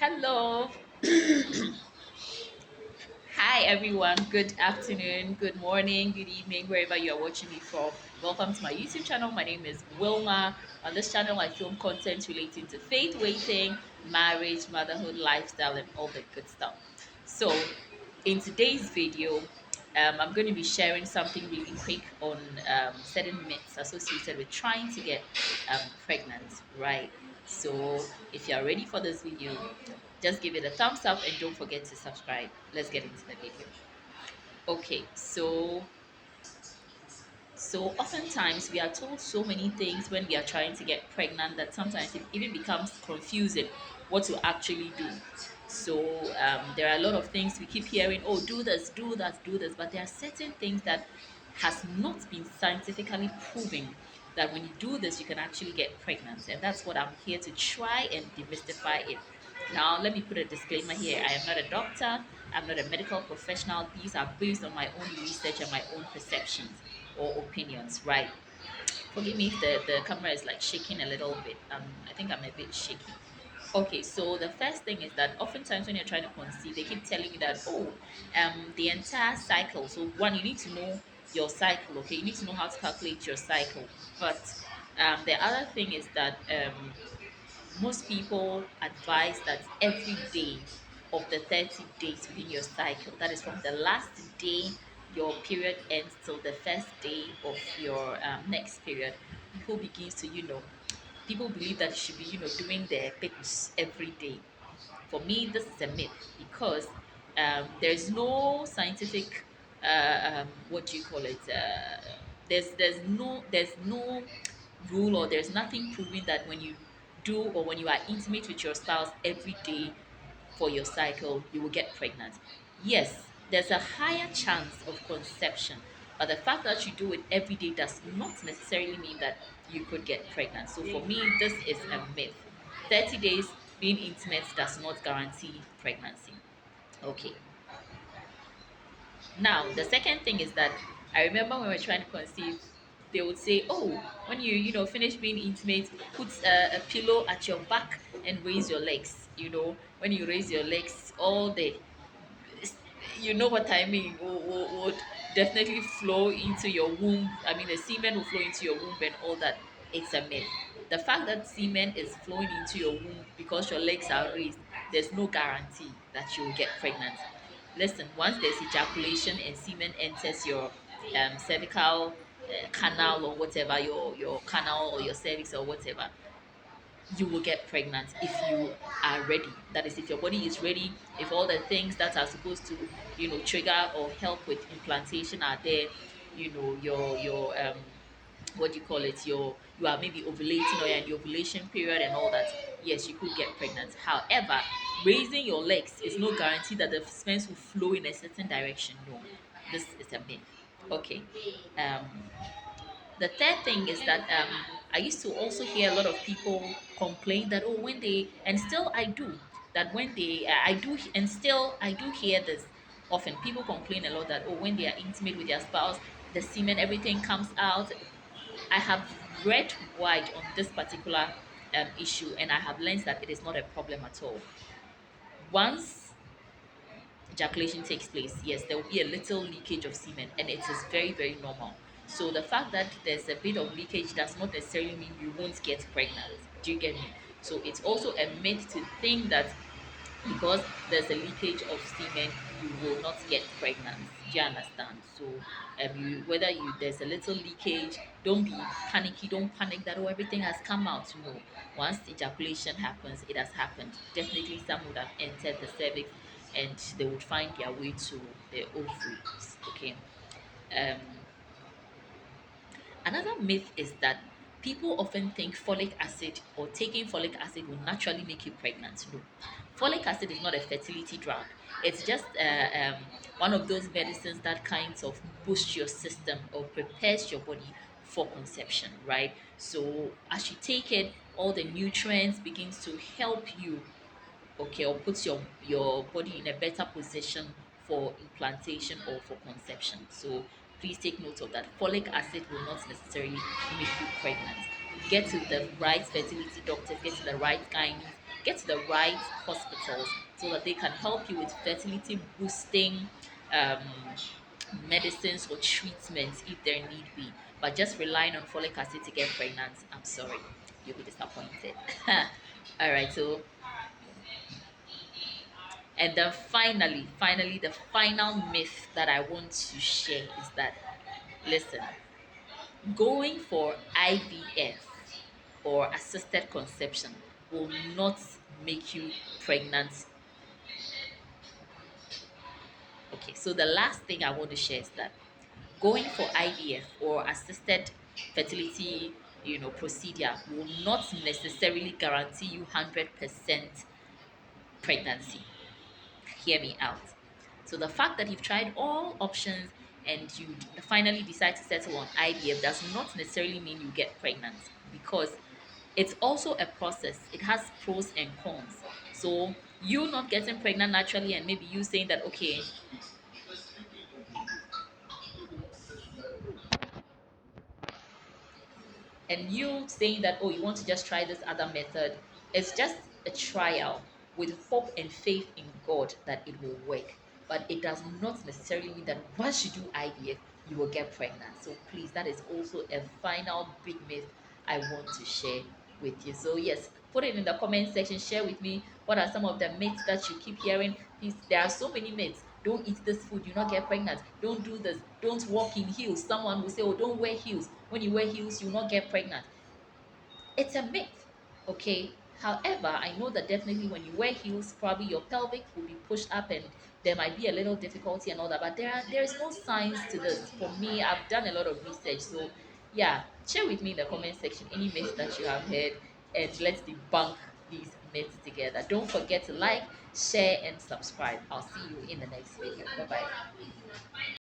Hello. Hi, everyone. Good afternoon, good morning, good evening, wherever you are watching me from. Welcome to my YouTube channel. My name is Wilma. On this channel, I film content relating to faith, waiting, marriage, motherhood, lifestyle, and all the good stuff. So, in today's video, I'm going to be sharing something really quick on certain myths associated with trying to get pregnant, right? So, if you are ready for this video, just give it a thumbs up and don't forget to subscribe. Let's get into the video. Okay, so oftentimes we are told so many things when we are trying to get pregnant that sometimes it even becomes confusing what to actually do. So there are a lot of things we keep hearing, oh, do this, do that, do this, but there are certain things that has not been scientifically proven that when you do this, you can actually get pregnant. And that's what I'm here to try and demystify it. Now, let me put a disclaimer here. I am not a doctor. I'm not a medical professional. These are based on my own research and my own perceptions or opinions, right? Forgive me if the camera is like shaking a little bit. I think I'm a bit shaky. Okay, so the first thing is that oftentimes when you're trying to conceive, they keep telling you that, oh, the entire cycle. So one, you need to know your cycle, okay? You need to know how to calculate your cycle. But the other thing is that most people advise that every day of the 30 days within your cycle, that is from the last day your period ends till the first day of your next period, people begins to, people believe that you should be, doing their pics every day. For me, this is a myth because there's no scientific, what do you call it? There's no rule or there's nothing proving that when you do or when you are intimate with your spouse every day for your cycle, you will get pregnant. Yes, there's a higher chance of conception, but the fact that you do it every day does not necessarily mean that you could get pregnant. So for me, this is a myth. 30 days being intimate does not guarantee pregnancy. Okay. Now, the second thing is that I remember when we were trying to conceive, they would say, "Oh, when you finish being intimate, put a pillow at your back and raise your legs. When you raise your legs all day, you know what I mean, would definitely flow into your womb. I mean, the semen will flow into your womb and all that. It's a myth. The fact that semen is flowing into your womb because your legs are raised, there's no guarantee that you will get pregnant. Listen, once there's ejaculation and semen enters your cervical canal or whatever, your canal or your cervix or whatever, you will get pregnant if you are ready. That is, if your body is ready, if all the things that are supposed to, trigger or help with implantation are there, your what do you call it? You are maybe ovulating or you're in the ovulation period and all that. Yes, you could get pregnant. However, raising your legs is no guarantee that the sperm will flow in a certain direction. No, this is a myth. Okay. Um, the third thing is that I used to also hear a lot of people complain that, oh, when they, and still I do, that when they I do, and still I do hear this often. People complain a lot that, oh, when they are intimate with their spouse, the semen, everything comes out. I have read wide on this particular issue, and I have learned that it is not a problem at all. Once ejaculation takes place, yes, there will be a little leakage of semen, and it is very, very normal. So the fact that there's a bit of leakage does not necessarily mean you won't get pregnant. Do you get me? So it's also a myth to think that because there's a leakage of semen, you will not get pregnant. Do you understand? So, whether you there's a little leakage, don't be panicky. Don't panic that, oh, everything has come out. No, once ejaculation happens, it has happened. Definitely, some would have entered the cervix, and they would find their way to the ovaries. Okay. Um, Another myth is that people often think folic acid or taking folic acid will naturally make you pregnant. No, folic acid is not a fertility drug. It's just one of those medicines that kinds of boost your system or prepares your body for conception, right? So as you take it, all the nutrients begins to help you, okay, or puts your body in a better position for implantation or for conception. So please take note of that. Folic acid will not necessarily make you pregnant. Get to the right fertility doctors, get to the right gynae, get to the right hospitals so that they can help you with fertility boosting um, medicines or treatments if there need be. But just relying on folic acid to get pregnant, I'm sorry, you'll be disappointed. All right, so and then finally, the final myth that I want to share is that listen, going for IVF or assisted conception will not make you pregnant. Okay, so the last thing I want to share is that going for IVF or assisted fertility, procedure will not necessarily guarantee you 100% pregnancy. Hear me out. So the fact that you've tried all options and you finally decide to settle on IVF does not necessarily mean you get pregnant, because it's also a process. It has pros and cons. So you not getting pregnant naturally and maybe you saying that okay, and you saying that oh, you want to just try this other method, it's just a trial with hope and faith in God that it will work. But it does not necessarily mean that once you do IVF you will get pregnant. So please, that is also a final big myth I want to share with you. So yes, put it in the comment section, share with me what are some of the myths that you keep hearing. Please, there are so many myths. Don't eat this food, you not get pregnant. Don't do this. Don't walk in heels. Someone will say, oh, don't wear heels. When you wear heels, you not get pregnant. It's a myth, okay? However, I know that definitely when you wear heels, probably your pelvic will be pushed up and there might be a little difficulty and all that. But there is no science to this. For me, I've done a lot of research. So yeah, share with me in the comment section any myths that you have heard and let's debunk these myths together. Don't forget to like, share, and subscribe. I'll see you in the next video. Bye bye.